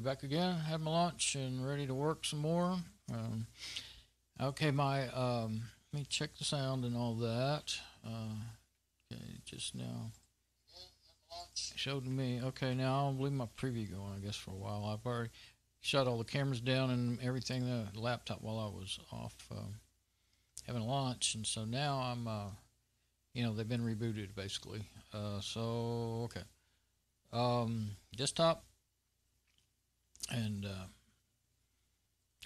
back again. Had my lunch and ready to work some more. Okay, let me check the sound and all that. Okay, just now showed me. Okay, now I'll leave my preview going, I guess, for a while. I've already shut all the cameras down and everything, the laptop, while I was off having lunch, and so now I'm, they've been rebooted basically. Okay. Desktop, and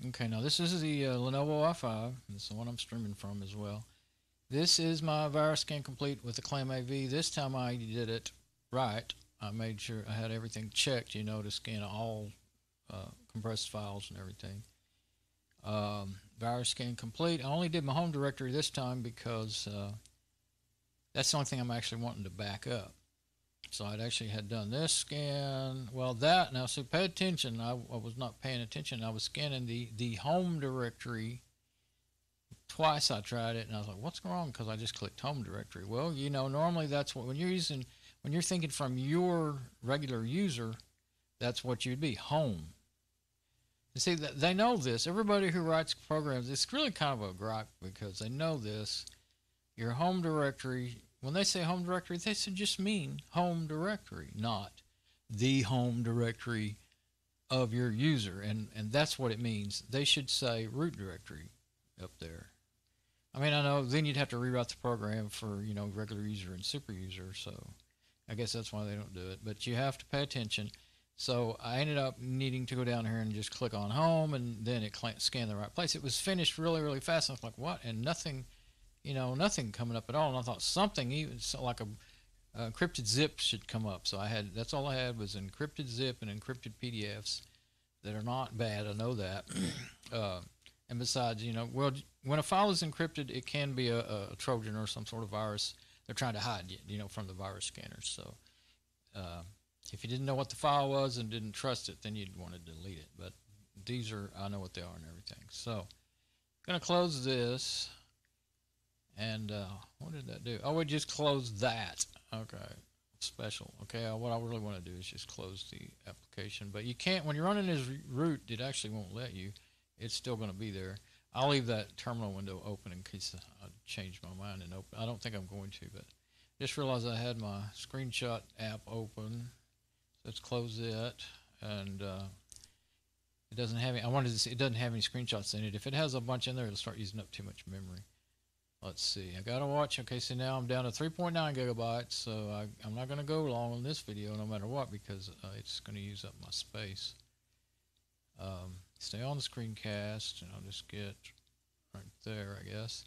okay, now this is the Lenovo i5. It's the one I'm streaming from as well. This is my virus scan complete with the KlamAV. This time I did it right. I made sure I had everything checked, to scan all compressed files and everything. Virus scan complete. I only did my home directory this time because that's the only thing I'm actually wanting to back up. So I'd actually had done this scan. Well, now, so pay attention. I was not paying attention. I was scanning the home directory. Twice I tried it, and I was like, what's wrong? Because I just clicked home directory. Well, normally that's what, when you're thinking from your regular user, that's what you'd be, home. You see, they know this. Everybody who writes programs, it's really kind of a gripe because they know this. Your home directory, when they say home directory, they should just mean home directory, not the home directory of your user. And that's what it means. They should say root directory up there. I mean, I know then you'd have to rewrite the program for, regular user and super user. So I guess that's why they don't do it. But you have to pay attention. So I ended up needing to go down here and just click on home, and then it scanned the right place. It was finished really, really fast. I was like, what? And nothing, nothing coming up at all. And I thought something, even like a encrypted zip should come up. So that's all I had was encrypted zip and encrypted PDFs that are not bad. I know that. And besides, well, when a file is encrypted, it can be a Trojan or some sort of virus. They're trying to hide it, from the virus scanners. So if you didn't know what the file was and didn't trust it, then you'd want to delete it. But these I know what they are and everything. So I'm going to close this. And what did that do? Oh, we just closed that. Okay, special. Okay, what I really want to do is just close the application. But you can't, when you're running as root, it actually won't let you. It's still going to be there. I'll leave that terminal window open in case I change my mind and open. I don't think I'm going to, but just realized I had my screenshot app open. So let's close it, and it doesn't have any. I wanted to see, it doesn't have any screenshots in it. If it has a bunch in there, it'll start using up too much memory. Let's see. I gotta watch. Okay, so now I'm down to 3.9 gigabytes. So I'm not gonna go long on this video no matter what because it's gonna use up my space. Stay on the screencast, and I'll just get right there, I guess.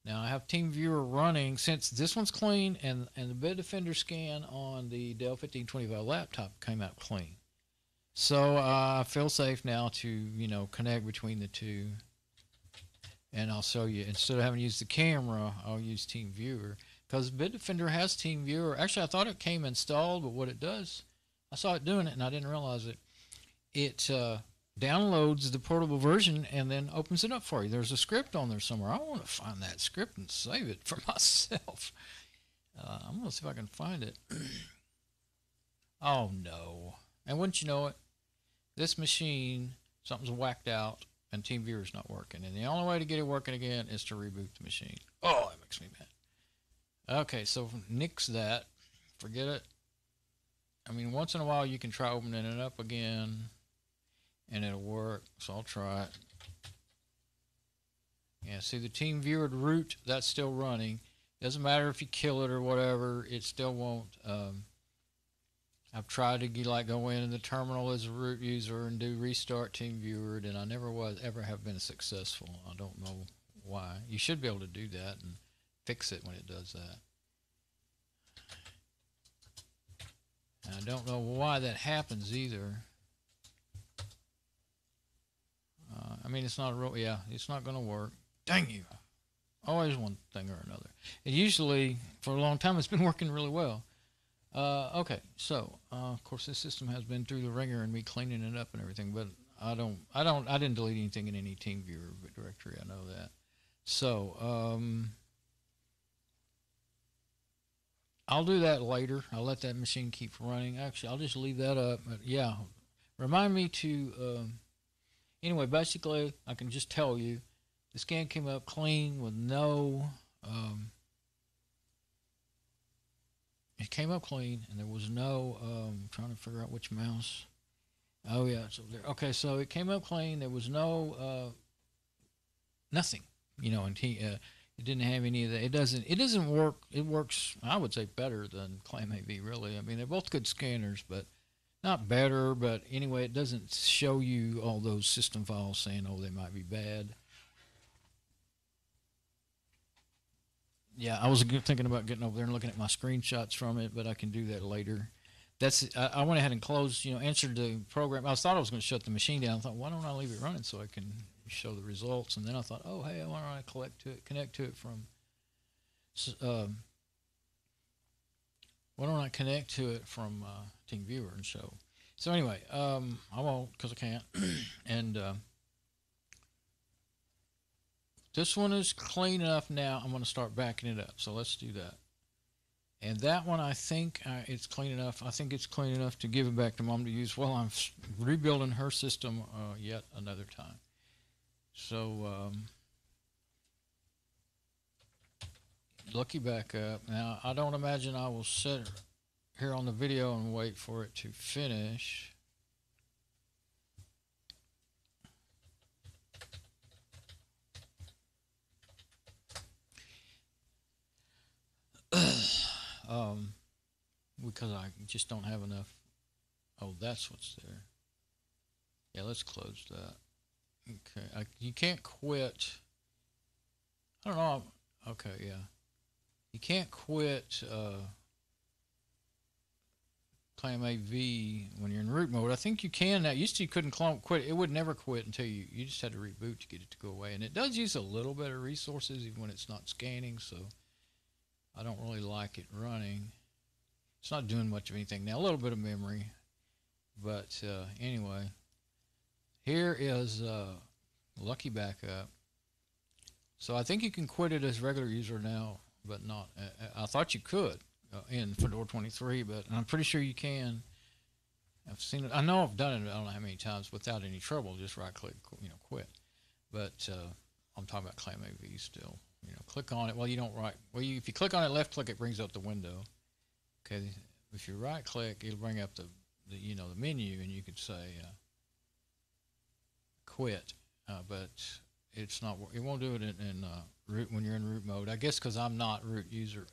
Now I have TeamViewer running since this one's clean, and the Bitdefender scan on the Dell 1525 laptop came out clean. So I feel safe now to connect between the two. And I'll show you, instead of having to use the camera, I'll use TeamViewer because Bitdefender has TeamViewer. Actually, I thought it came installed, but what it does, I saw it doing it and I didn't realize it. It downloads the portable version and then opens it up for you. There's a script on there somewhere. I want to find that script and save it for myself. I'm going to see if I can find it. Oh, no. And wouldn't you know it, this machine, something's whacked out. And TeamViewer's not working. And the only way to get it working again is to reboot the machine. Oh, that makes me mad. Okay, so nix that. Forget it. I mean, once in a while you can try opening it up again and it'll work. So I'll try it. Yeah, see the TeamViewer root, that's still running. Doesn't matter if you kill it or whatever, it still won't. I've tried to go in the terminal as a root user and do restart TeamViewer, and I never ever have been successful. I don't know why. You should be able to do that and fix it when it does that. And I don't know why that happens either. I mean, it's not it's not going to work. Dang you! Always one thing or another. And usually, for a long time, it's been working really well. Okay, so of course this system has been through the ringer and me cleaning it up and everything, but I didn't delete anything in any TeamViewer directory. I know that. So I'll do that later. I'll let that machine keep running. Actually, I'll just leave that up. But yeah, remind me to anyway, basically I can just tell you the scan came up clean with no it came up clean and there was no trying to figure out which mouse. Oh yeah, it's over there. Okay, so it came up clean. There was no nothing, and it didn't have any of that. It doesn't work. It works, I would say, better than KlamAV. Really, I mean, they're both good scanners, but not better. But anyway, it doesn't show you all those system files saying, oh, they might be bad. Yeah, I was thinking about getting over there and looking at my screenshots from it, but I can do that later. I went ahead and closed, answered the program. I thought I was going to shut the machine down. I thought, why don't I leave it running so I can show the results? And then I thought, oh, hey, why don't I connect to it from, why don't I connect to it from TeamViewer and show? So anyway, I won't because I can't. And this one is clean enough now. I'm going to start backing it up. So let's do that. And that one, I think it's clean enough. I think it's clean enough to give it back to Mom to use while I'm rebuilding her system yet another time. So, lucky backup. Now, I don't imagine I will sit here on the video and wait for it to finish. Because I just don't have enough. Oh, that's what's there. Yeah, let's close that. Okay, you can't quit. I don't know. Okay, yeah. You can't quit KlamAV when you're in root mode. I think you can now. Used to you couldn't quit. It would never quit until you just had to reboot to get it to go away. And it does use a little bit of resources even when it's not scanning, so I don't really like it running. It's not doing much of anything now. A little bit of memory, but anyway, here is lucky backup. So I think you can quit it as regular user now, but not. I thought you could in Fedora 23, but I'm pretty sure you can. I've seen it. I know I've done it. I don't know how many times without any trouble. Just right click, quit. But I'm talking about KlamAV still. Click on it. Well, you don't right. Well, if you click on it, left click, it brings up the window. Okay, if you right click, it'll bring up the menu, and you could say quit, but it's not. It won't do it in root when you're in root mode. I guess because I'm not root user,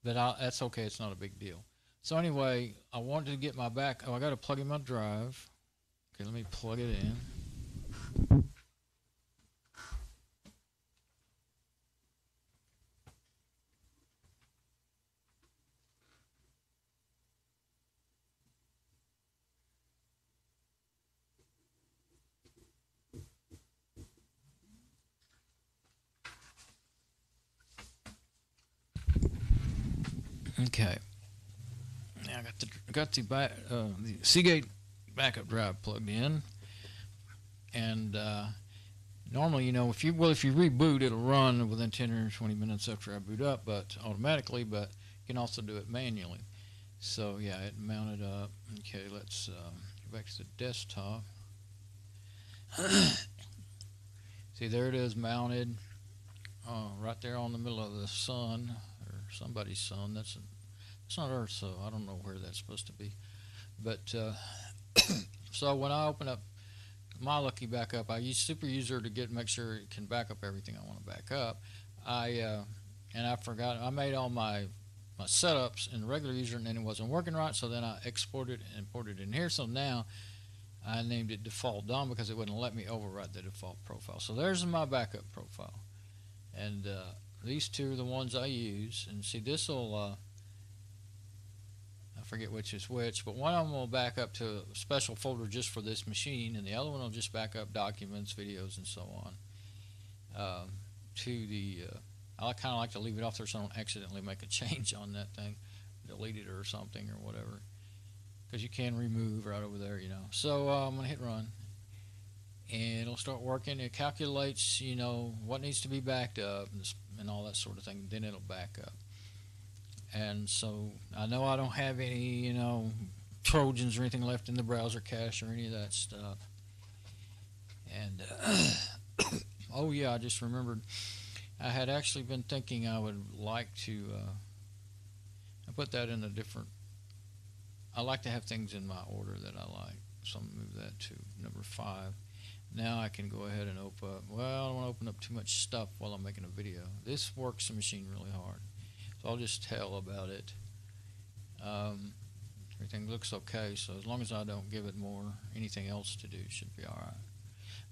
but that's okay. It's not a big deal. So anyway, I wanted to get my back. Oh, I got to plug in my drive. Okay, let me plug it in. Okay. Now I got the Seagate backup drive plugged in, and normally, if you reboot, it'll run within 10 or 20 minutes after I boot up, but automatically. But you can also do it manually. So yeah, it mounted up. Okay, let's go back to the desktop. See, there it is mounted, right there on the middle of the sun or somebody's sun. It's not Earth, so I don't know where that's supposed to be. But so when I open up my lucky backup, I use Super User to make sure it can back up everything I want to back up. And I forgot I made all my setups in the regular user, and then it wasn't working right. So then I exported and imported it in here. So now I named it default DOM because it wouldn't let me override the default profile. So there's my backup profile, and these two are the ones I use. And see, this will I forget which is which, but one of them will back up to a special folder just for this machine, and the other one will just back up documents, videos, and so on to the I kind of like to leave it off there so I don't accidentally make a change on that thing, delete it or something or whatever, because you can remove right over there, So I'm going to hit run, and it'll start working. It calculates, what needs to be backed up and all that sort of thing. Then it'll back up. And so I know I don't have any, Trojans or anything left in the browser cache or any of that stuff. And oh yeah, I just remembered I had actually been thinking I would like to I put that in a different, I like to have things in my order that I like, so I'm going to move that to number 5. Now I can go ahead and open up, well, I don't want to open up too much stuff while I'm making a video. This works the machine really hard, so I'll just tell about it. Everything looks okay, so as long as I don't give it more anything else to do, it should be alright.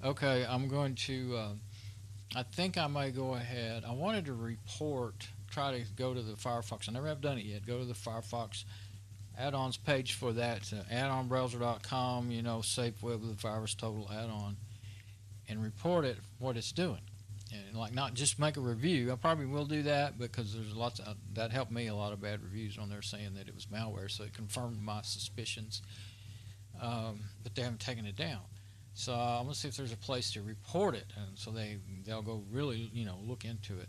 Okay, I'm going to I think I may go ahead, I wanted to report, try to go to the Firefox, I never have done it yet, go to the Firefox add-ons page for that, addonbrowser.com, you know, safe web with the VirusTotal add-on, and report it, what it's doing. And like, not just make a review. I probably will do that because there's lots of, that helped me, a lot of bad reviews on there saying that it was malware, so it confirmed my suspicions, but they haven't taken it down. So I'm gonna see if there's a place to report it, and so they'll go really, you know, look into it.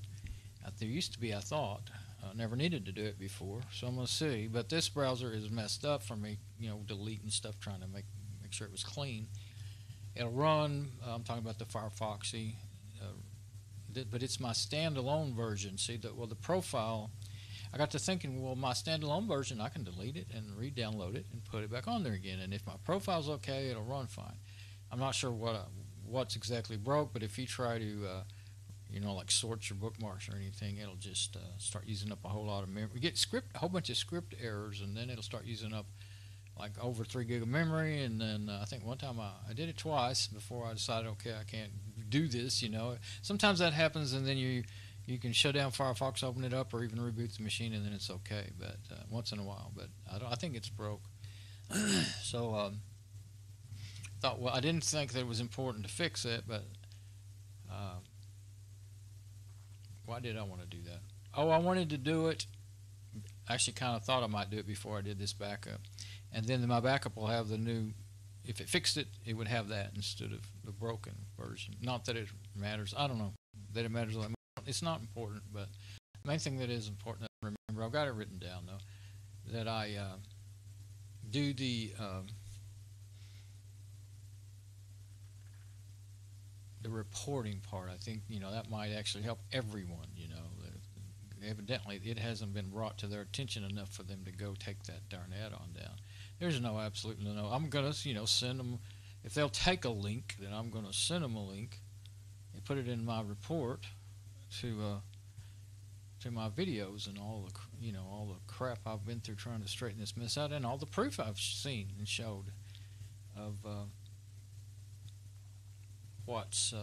There used to be, I thought, never needed to do it before, so I'm gonna see. But this browser is messed up for me, you know, deleting stuff, trying to make sure it was clean. It'll run. I'm talking about the Firefoxy, but it's my standalone version. See that? Well, the profile. I got to thinking, well, my standalone version, I can delete it and re-download it and put it back on there again. And if my profile's okay, it'll run fine. I'm not sure what's exactly broke, but if you try to you know, like sort your bookmarks or anything, it'll just start using up a whole lot of memory. We get a whole bunch of script errors, and then it'll start using up like over 3 gig of memory. And then I think one time I did it twice before I decided, okay, I can't do this. You know, sometimes that happens, and then you can shut down Firefox, open it up, or even reboot the machine, and then it's okay. But once in a while, but I think it's broke. So thought, well, I didn't think that it was important to fix it, but why did I want to do that? Oh, I wanted to do it. Actually, kind of thought I might do it before I did this backup, and then my backup will have the new. If it fixed it, it would have that instead of the broken version. Not that it matters. I don't know that it matters that much. It's not important, but the main thing that is important to remember, I've got it written down though, that I do the reporting part. I think, you know, that might actually help everyone. You know, evidently it hasn't been brought to their attention enough for them to go take that darn add-on down. There's no, absolutely no. I'm gonna, you know, send them, if they'll take a link, then I'm gonna send them a link and put it in my report to my videos and all the, you know, all the crap I've been through trying to straighten this mess out, and all the proof I've seen and showed of what's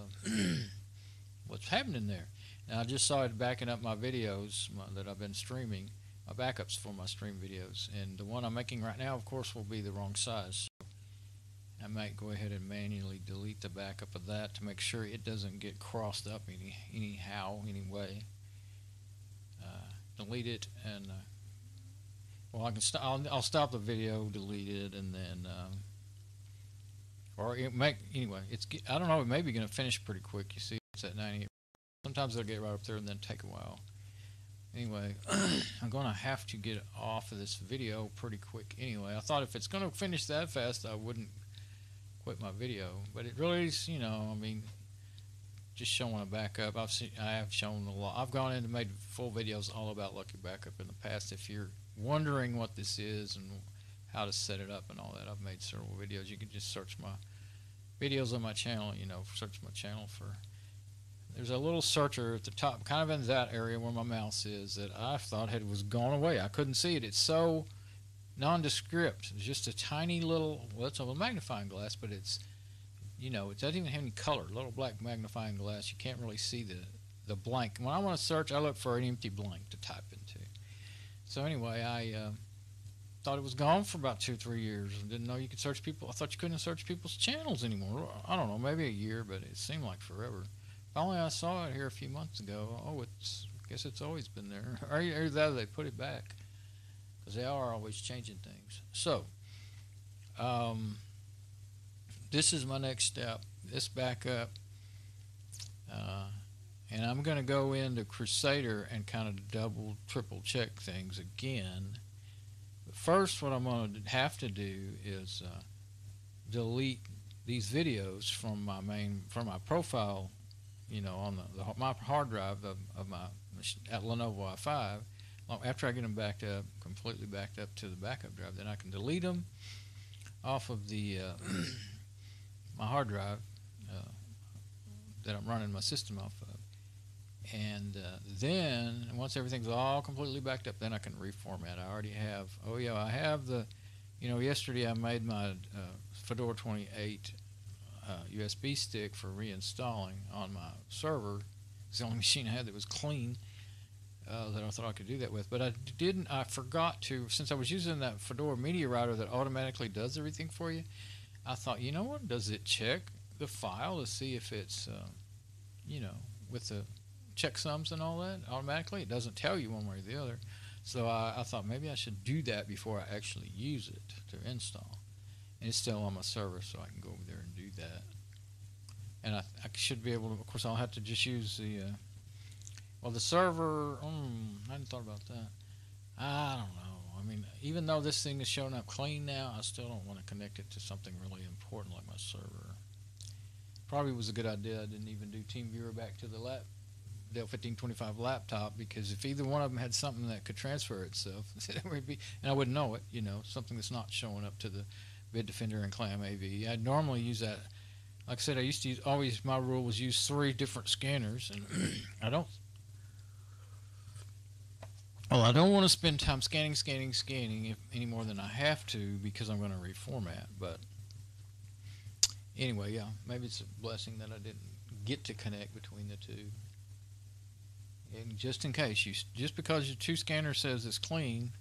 happening there. Now I just saw it backing up my videos that I've been streaming, my backups for my stream videos, and the one I'm making right now, of course, will be the wrong size. So I might go ahead and manually delete the backup of that to make sure it doesn't get crossed up anyhow, anyway. Delete it, and well, I can I'll stop the video, delete it, and then or it anyway. I don't know. It may be going to finish pretty quick. You see, it's at 98. Sometimes they'll get right up there and then take a while. Anyway, I'm going to have to get off of this video pretty quick. Anyway, I thought if it's going to finish that fast, I wouldn't quit my video, but it really is. You know, I mean, just showing a backup. I have shown a lot. I've gone in and made full videos all about Lucky Backup in the past. If you're wondering what this is and how to set it up and all that, I've made several videos. You can just search my videos on my channel. You know, search my channel for. There's a little searcher at the top, kind of in that area where my mouse is, that I thought was gone away. I couldn't see it. It's so nondescript. It's just a tiny little. Well, it's a magnifying glass, but it's. You know, it doesn't even have any color. Little black magnifying glass. You can't really see the blank. When I want to search, I look for an empty blank to type into. So anyway, I thought it was gone for about 2-3 years. I didn't know you could search people. I thought you couldn't search people's channels anymore. I don't know, maybe a year, but it seemed like forever. Finally, I saw it here a few months ago. Oh, I guess it's always been there. Or either they put it back, because they are always changing things. So, this is my next step, this backup, and I'm going to go into Crusader and kind of double, triple check things again first, what I'm going to have to do is delete these videos from my profile, on my hard drive of my at Lenovo i5. After I get them backed up, completely backed up to the backup drive, then I can delete them off of the my hard drive that I'm running my system off of. And then once everything's all completely backed up, then I can reformat. I already have, I have the, yesterday I made my Fedora 28 USB stick for reinstalling on my server. It's the only machine I had that was clean that I thought I could do that with. But I forgot to, since I was using that Fedora media writer that automatically does everything for you, I thought, you know what, does it check the file to see if it's, with the checksums and all that automatically? It doesn't tell you one way or the other. So I thought maybe I should do that before I actually use it to install. And it's still on my server, so I can go over there and do that. And I should be able to, of course, I'll have to just use the, the server, I hadn't thought about that. I don't know. I mean, even though this thing is showing up clean now, I still don't want to connect it to something really important like my server. Probably was a good idea I didn't even do TeamViewer back to the Dell 1525 laptop, because if either one of them had something that could transfer itself, it would be, and I wouldn't know it, something that's not showing up to the Bitdefender and KlamAV. I'd normally use that. Like I said, I used to use, my rule was use 3 different scanners, and I don't want to spend time scanning any more than I have to, because I'm going to reformat. But anyway, yeah, maybe it's a blessing that I didn't get to connect between the two. And just in case, just because your 2 scanner says it's clean,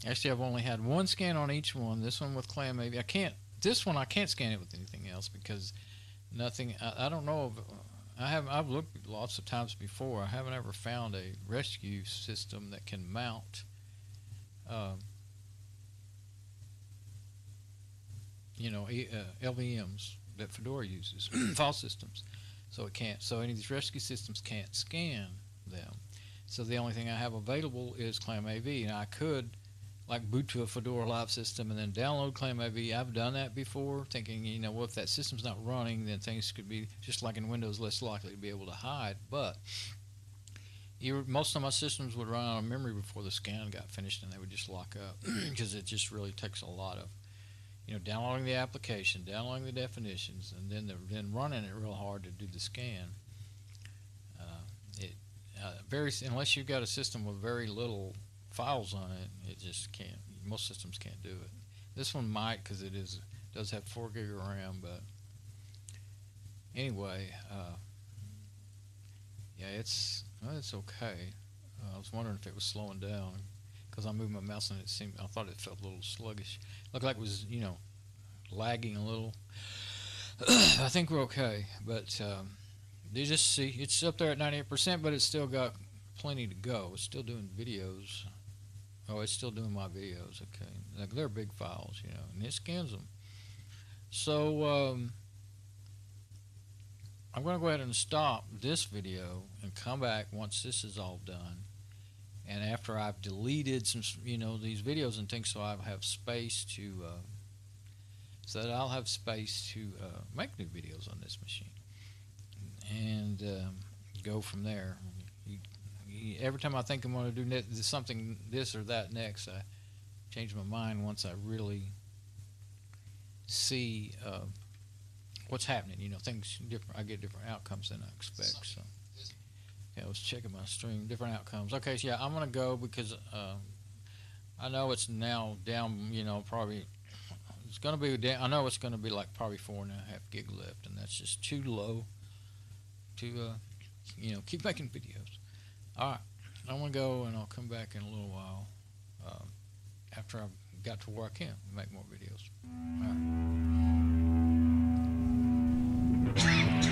actually I've only had 1 scan on each one. This one with KlamAV, this one I can't scan it with anything else, because nothing. I don't know of. I've looked lots of times before. I haven't ever found a rescue system that can mount, LVMs that Fedora uses, file systems. So it can't. So any of these rescue systems can't scan them. So the only thing I have available is KlamAV, and I could boot to a Fedora Live system and then download KlamAV. I've done that before, thinking, if that system's not running, then things could be, just like in Windows, less likely to be able to hide. But most of my systems would run out of memory before the scan got finished, and they would just lock up, because it just really takes a lot of, downloading the application, downloading the definitions, and then running it real hard to do the scan. Unless you've got a system with very little files on it, it just can't. Most systems can't do it. This one might, because it does have 4 gig of RAM. But anyway, yeah, it's okay. I was wondering if it was slowing down, because I moved my mouse and I thought it felt a little sluggish. Looked like it was lagging a little. I think we're okay, but you just see it's up there at 98%, but it's still got plenty to go. It's still doing videos. Oh, it's still doing my videos. Okay, they're big files, and it scans them. So I'm going to go ahead and stop this video and come back once this is all done, and after I've deleted some, these videos and things, so I have space to, so that I'll have space to make new videos on this machine, and go from there. Every time I think I'm going to do something, this or that next, I change my mind once I really see what's happening. Things different. I get different outcomes than I expect. So, yeah, I was checking my stream. Different outcomes. Okay, so yeah, I'm going to go, because I know it's now down. Probably it's going to be down. I know it's going to be probably 4.5 gig left, and that's just too low to keep making videos. All right, I'm going to go, and I'll come back in a little while after I've got to where I can make more videos. All right.